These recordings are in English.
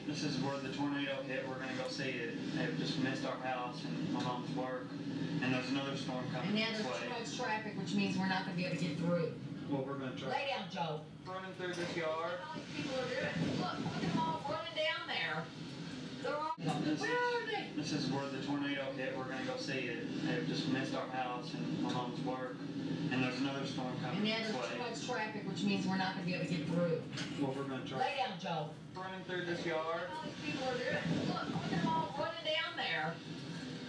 This is where the tornado hit. We're going to go see it. It just missed our house and my mom's work. And there's another storm coming this way. And now there's too much traffic, which means we're not going to be able to get through. Well, we're going to try. Lay down, Joe. Running through this yard. All these people are doing. Look at them all running down there. They're all. Where are they? This is where the tornado hit. We're going to go see it. It just missed our house and my mom's work. And there's another storm coming And now there's too much traffic, which means we're not going to be able to get through. Well, we're going to try. Lay down, Joe. Running through this yard. All these people are doing. Look at them all running down there.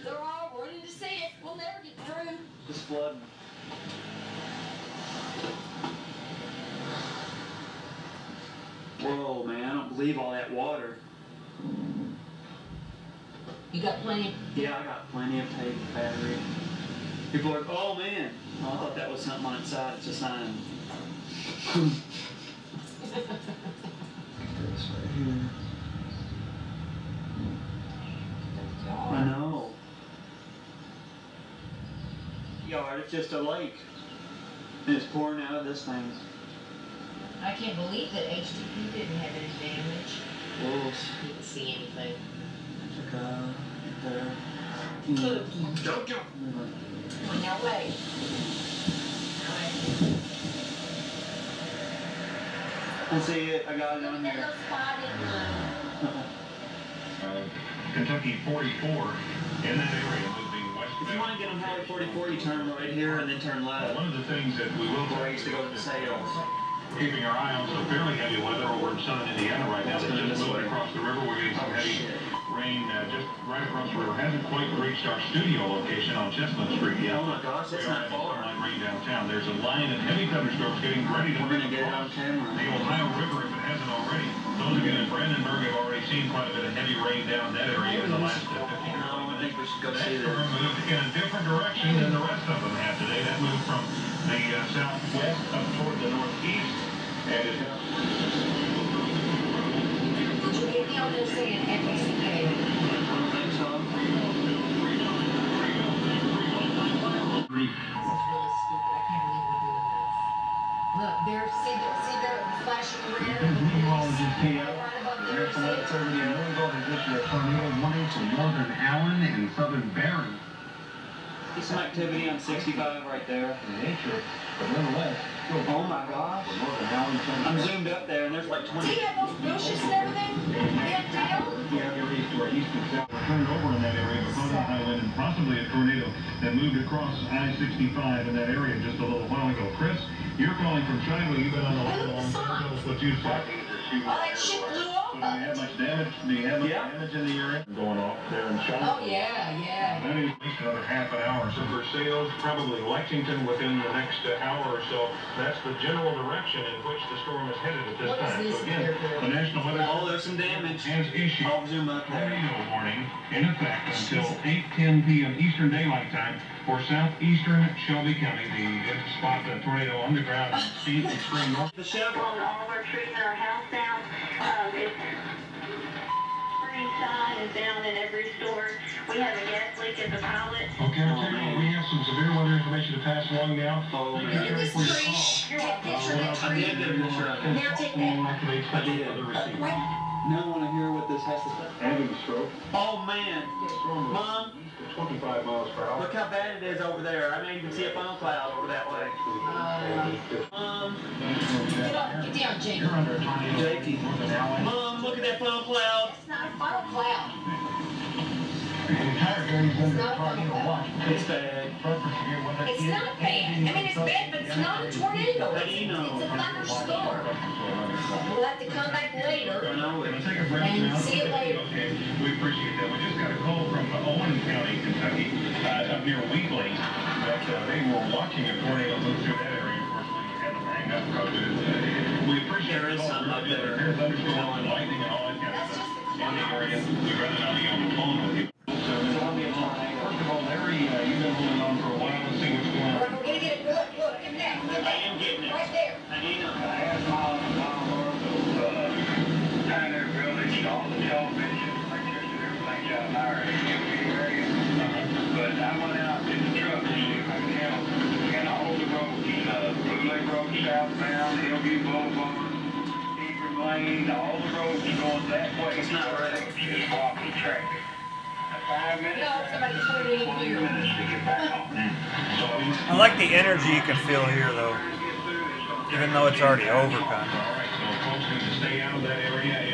They're all running to see it. We'll never get through. It's flooding. Whoa, man, I don't believe all that water. You got plenty? Yeah, I got plenty of tape, battery. People are, oh man. Oh, I thought that was something on its side. It's a sign. This right here. I know. Yard, it's just a lake. And it's pouring out of this thing. I can't believe that HTP didn't have any damage. Wolves. Didn't see anything. Took right there. Don't jump. Now wait. I see it. I got it on here. Kentucky 44 in that area moving westbound. If you want to get on Highway 44, you turn right here and then turn left. One of the things that we will Where I used to go to the sales. Keeping our eye on some fairly heavy weather over in southern Indiana right now. They just moved across the river. We're getting some heavy rain just right across the river. Hasn't quite reached our studio location on Chestnut Street yet. Oh my gosh, that's not far. Light rain downtown. There's a line of heavy thunderstorms getting ready to. We're going to get it on camera. The Ohio River, if it hasn't already. Those of you in Brandenburg have already seen quite a bit of heavy rain down that area in the last 15 minutes. No, I think we should go see That this. storm moved in a different direction than the rest of them have today. That moved from the southwest up toward the northeast. And it Would you get me on there saying FSK? I don't think so. That's really stupid. I can't believe we're doing this. Look, there, see the flashing red? Meteorologist here. Right above there. There's some activity in Louisville. There's this year tornado warning to northern Allen and southern Barron. There's some activity on 65 right there. Nature, but nonetheless, Oh my gosh. northern Allen, I'm zoomed up there and there's like 20. See, you have those bushes and everything? Bent down? Yeah, areas to our east and south. was turned over in that area because of the high wind and possibly a tornado that moved across I-65 in that area just a little while ago. Chris, you're calling from China. You've been on the line along. Tell us what you saw. Oh, that shit blew Do you have much damage? Do you have much damage in the area? Going off there in China. Oh, yeah. That is at least another half an hour. So for sales, probably Lexington within the next hour or so. That's the general direction in which the storm is headed at this What is time. this So again, the National Weather Oh, there's some damage. has issued I'll zoom up there. tornado warning in effect until 8:10 p.m. Eastern Daylight Time for southeastern Shelby County. The spot the tornado on the ground in steep extreme north. The shovel. All our trees in our house down. It's spring sign is down in every store. We have a gas leak at the pilot. Okay, I'll tell you what, we have some severe weather information to pass along now. Oh, Look man. at this tree. Take a picture of that I tree. did get a picture of it. Now take that. I did. Now I want to hear what this has to say. Having a stroke. Oh, man. Mom, 25 miles per hour. look how bad it is over there. I mean, you can see a foam cloud over that way. Get down, Jake. You're under a tornado. Jakey. Northern Allen. Mom, look at that foam cloud. It's not a funnel cloud. The entire area's under not a tornado watch. It's bad. It's not bad. I mean, it's bad, but it's not a tornado. How do you know? It's a thunderstorm. We'll have to come back later. I know it. Let's take a break And now. see it later. Okay, we appreciate that. We just got a call from Owen County, Kentucky, up near Wheatley, that they were watching a tornado move through that area. Of course, we had to hang up because we appreciate There is the call. something up there. There's thunderstorms and lightning and all that kind of That's stuff just in the area. We'd rather not be on the phone with you. So, first of all, Larry, you've been holding on for a while. Let's see what's going All on. right, we're gonna get it. Look, get that. Get I that. am getting it. Right there. I am. Pioneer Village, all the television, electricity, everything's out in our area. But I went out to the truck to see if I could help. And all the roads, Blue Lake Road southbound, Hillview Boulevard, Ingram Lane, all the roads going that way. It's not right. Just walking traffic. 5 minutes. No, somebody told me 20 here. minutes to get back home. I like the energy you can feel here, though, even though it's already over, kind of. All right, so folks need to stay out of that area.